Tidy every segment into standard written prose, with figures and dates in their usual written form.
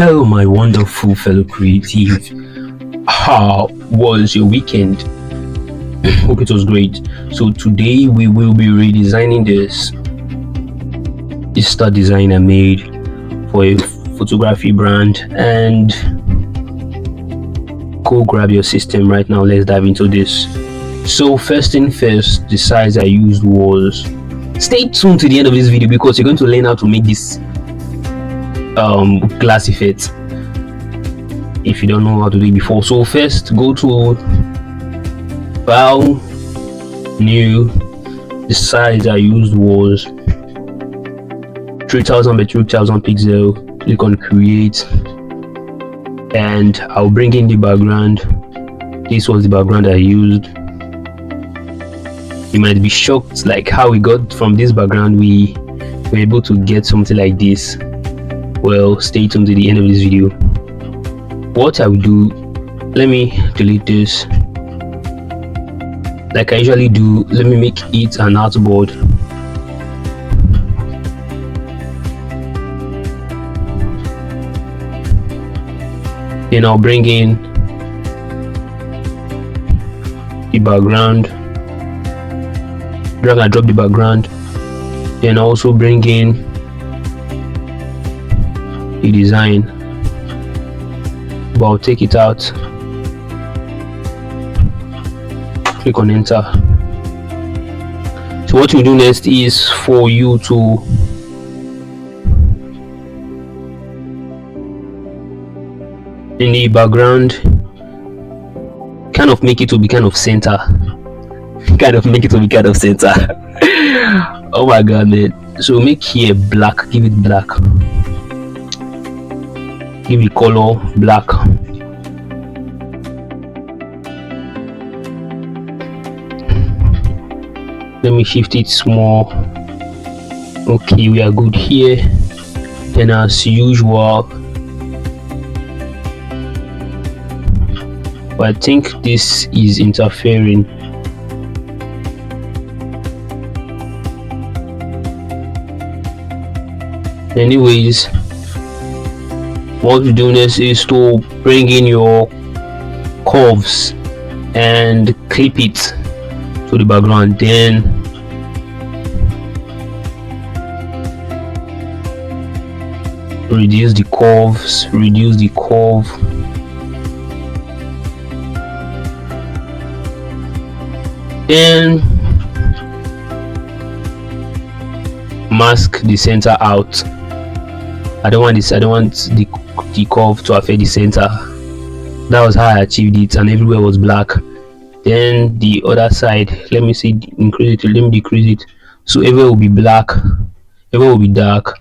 Hello, my wonderful fellow creative. How was your weekend? Hope it was great. So today we will be redesigning this star design I made for a photography brand. And go grab your system right now. Let's dive into this. So first thing first, the size I used was, stay tuned to the end of this video because you're going to learn how to make this glass effect if you don't know how to do it before. So first, go to File, New. The size I used was 3000 by 3000 pixel. Click on Create, and I'll bring in the background. This was the background I used. You might be shocked like how we got from this background we were able to get something like this. Well, stay tuned to the end of this video. What I will do, let me delete this. Like I usually do, let me make it an artboard. Then I'll bring in the background, drag and drop the background. Then also bring in the design, but I'll take it out. Click on enter. So what you do next is for you to in the background kind of make it to be kind of center. Oh my god, man. So make here black, give it black, give it color black. Let me shift it small. Okay, we are good here. Then as usual, but I think this is interfering. Anyways, what you do next is to bring in your curves and clip it to the background. Then reduce the curves, then mask the center out. I don't want the curve to affect the center. That was how I achieved it, and everywhere was black. Then the other side, let me see, increase it, let me decrease it, so everywhere will be black, everywhere will be dark.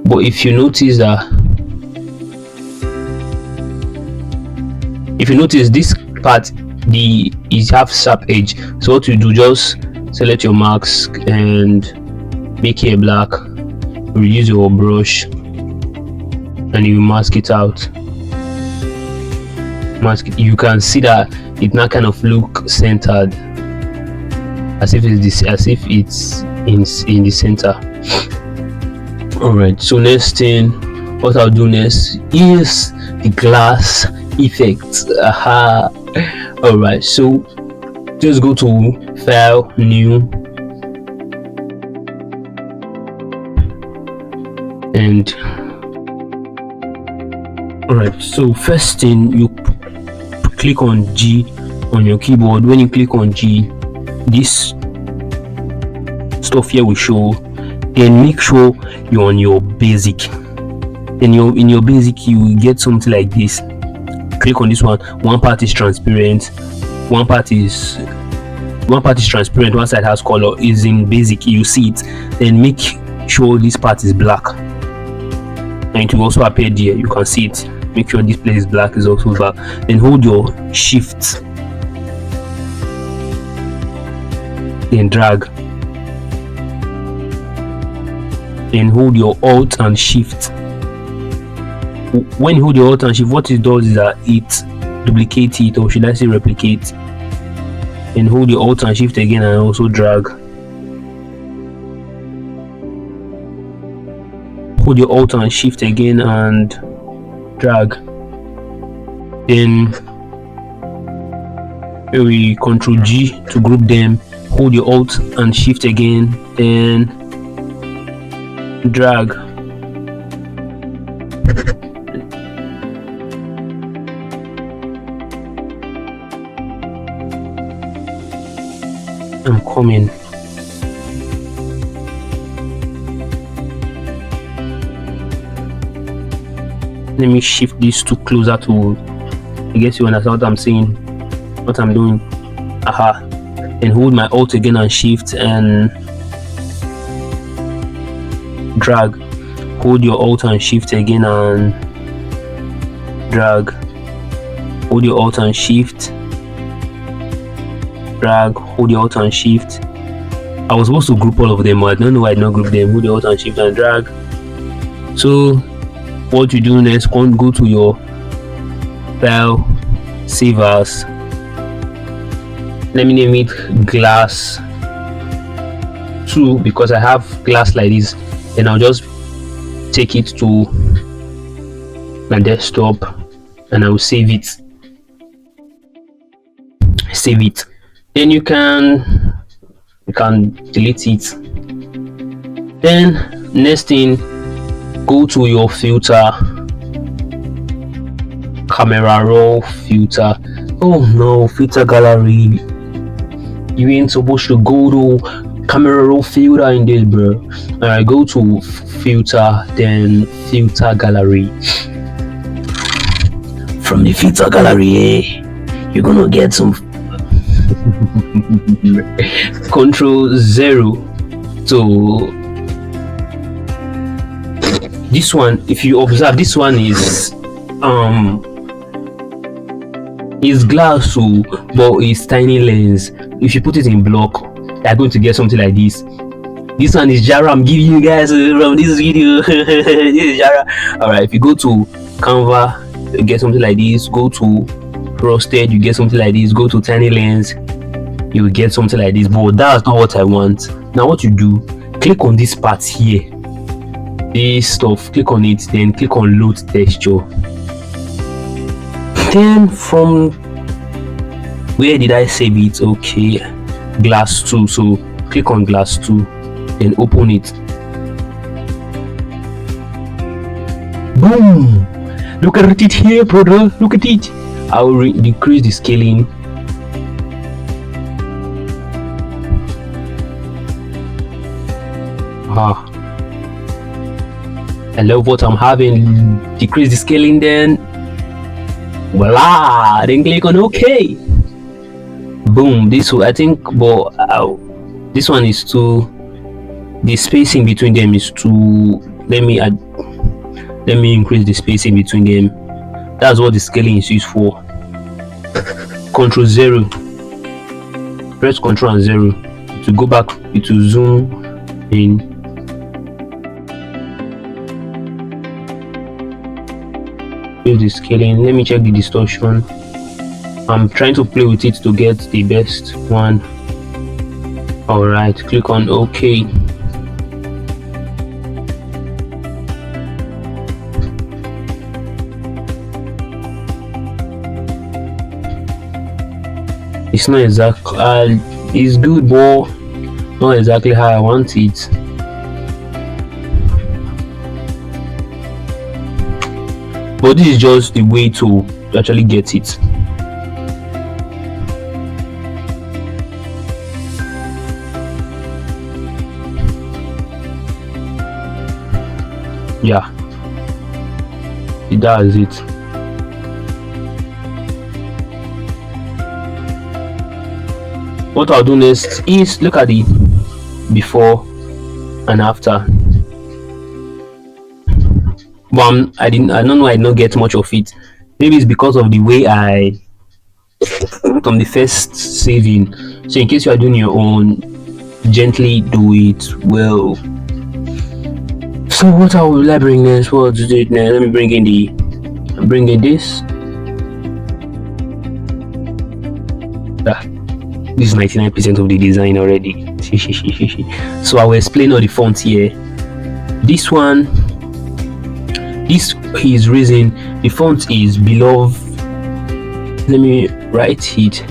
But if you notice this part, is half sharp edge. So what you do, just select your mask and make it black, reduce your brush, and you mask it out. You can see that it now kind of look centered, as if it's in the center. All right, so next thing, what I'll do next is the glass effect. All right, so just go to File, New, and all right, so first thing, you click on G on your keyboard. When you click on G, this stuff here will show. Then make sure you're on your basic. In your basic, you will get something like this. Click on this one. One part is transparent, one part is transparent, one side has color. Is in basic, you see it. Then make sure this part is black, and it will also appear there. You can see it. Make sure this place is black, is also black. Then hold your shift, then drag, then hold your alt and shift. When you hold your alt and shift, what it does is that it duplicates it, or should I say replicate. Then hold your alt and shift again and also drag. hold your Alt and Shift again and drag. Then we Ctrl G to group them, hold your Alt and Shift again, then drag. I'm coming. Let me shift this to closer to, I guess you understand what I'm saying, what I'm doing. Aha. Then hold my Alt again and Shift and drag. Hold your Alt and Shift again and drag. Hold your Alt and Shift, drag. Hold your Alt and Shift. I was supposed to group all of them, but I don't know why I did not group them. Hold your Alt and Shift and drag. So what you do next, go to your file, save as, let me name it glass 2 because I have glass like this. Then I'll just take it to my desktop and I will save it. Then you can delete it. Then next thing, go to your filter, camera raw filter. Oh no, filter gallery. You ain't supposed to go to camera raw filter in this, bro. Alright, go to filter, then filter gallery. From the filter gallery, you're gonna get some Control 0 to this one. If you observe, this one is glass too, but it's tiny lens. If you put it in block, you're going to get something like this. This one is Jara. I'm giving you guys from this video. This is Jara. Alright, if you go to Canva, you get something like this. Go to Frosted, you get something like this. Go to tiny lens, you will get something like this. But that's not what I want. Now what you do, click on this part here, this stuff, click on it, then click on load texture. Then from where did I save it? Okay, glass 2. So click on glass 2, then open it. Boom, look at it here, brother, look at it. I will decrease the scaling. I love what I'm having. Decrease the scaling, then voila, then click on OK. Boom. This one I think, but this one is too, the spacing between them is too, let me increase the spacing between them. That's what the scaling is used for. Control 0, press Control and 0 to go back, to zoom in. Use the scaling. Let me check the distortion. I'm trying to play with it to get the best one. Alright, click on OK. It's not exactly it's good, but not exactly how I want it. But this is just the way to actually get it. Yeah, it does it. What I'll do next is look at the before and after. But I don't know, I don't get much of it. Maybe it's because of the way I from the first saving. So in case you are doing your own, gently do it well. So what I will I bring next? What to do it now? Let me bring in this. This is 99% of the design already. So I will explain all the fonts here. This one this is reason the font is beloved. Let me write it.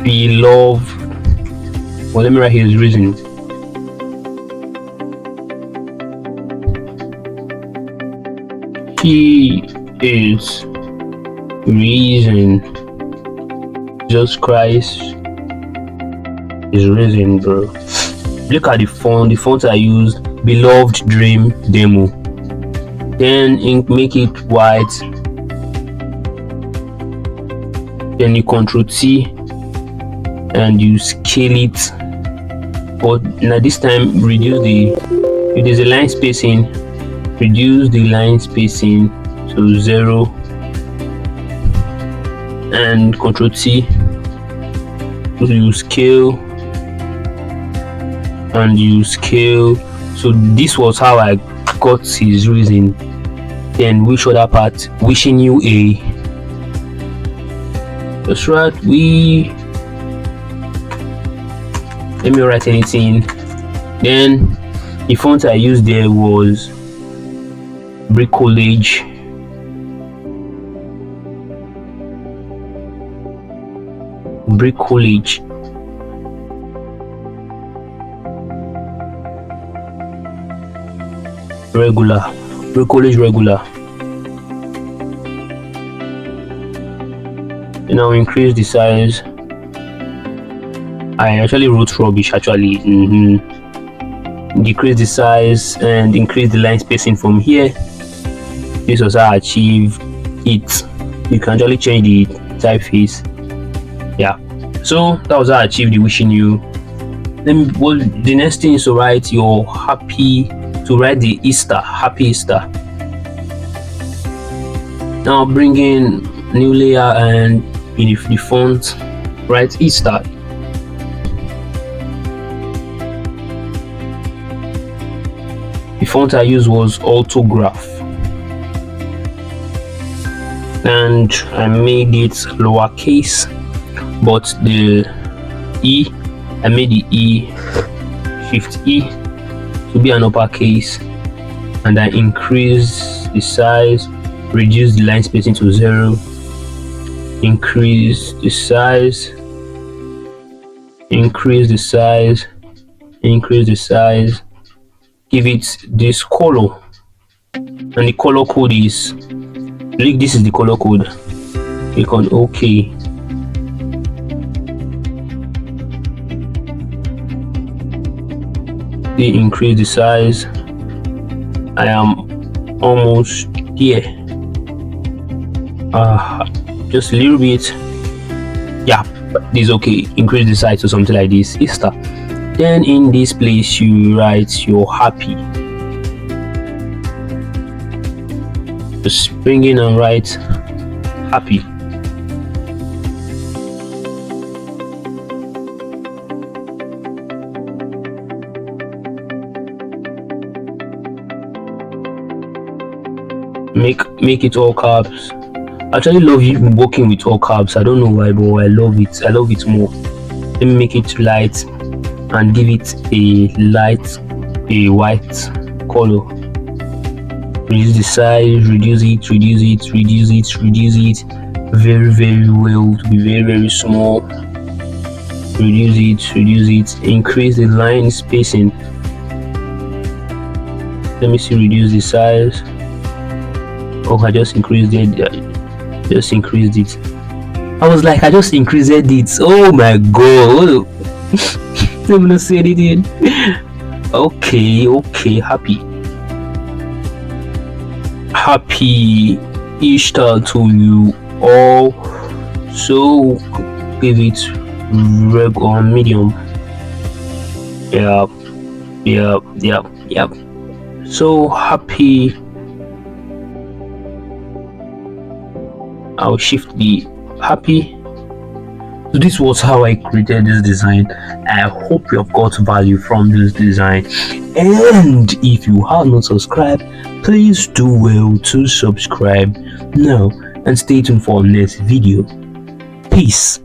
Beloved. Well, let me write his reason. He is reason. Jesus Christ is reason, bro. Look at the font. The font I used, Beloved Dream Demo. Then make it white. Then you Ctrl T and you scale it. But now this time reduce the, if there's a line spacing, reduce the line spacing to 0 and Ctrl T. So you scale and you scale. So this was how I got his reason. Then which other part? Wishing you a, that's right, let me write anything. Then the font I used there was Bricolage. Bricolage regular. And I'll increase the size. I actually wrote rubbish actually. Decrease the size and increase the line spacing from here. This was how I achieve it. You can actually change the typeface. Yeah, so that was how I achieved the wishing you. Then the next thing is to write your happy, to write the Easter, happy Easter. Now bring in new layer and in the font write Easter. The font I used was Autograph, and I made it lowercase, but the E, I made the E, Shift E to be an uppercase, and I increase the size, reduce the line spacing to 0, increase the size, increase the size, increase the size, give it this color, and the color code is, look, this is the color code. Click on OK. They increase the size. I am almost here. Just a little bit. Yeah, this is okay. Increase the size to something like this. Easter. Then in this place you write your happy. Just bring in and write happy. Make it all caps. I actually love working with all caps. I don't know why, but I love it. I love it more. Let me make it light and give it a white color. Reduce the size, reduce it very well to be very small. Reduce it, increase the line spacing. Let me see, reduce the size. Oh, I just increased it. I was like, I just increased it. Oh my god. I'm gonna say it again. Okay, happy Easter to you all. So give it reg on medium. Yep. So happy. I'll shift the happy. So this was how I created this design. I hope you have got value from this design, and if you have not subscribed, please do well to subscribe now and stay tuned for our next video. Peace.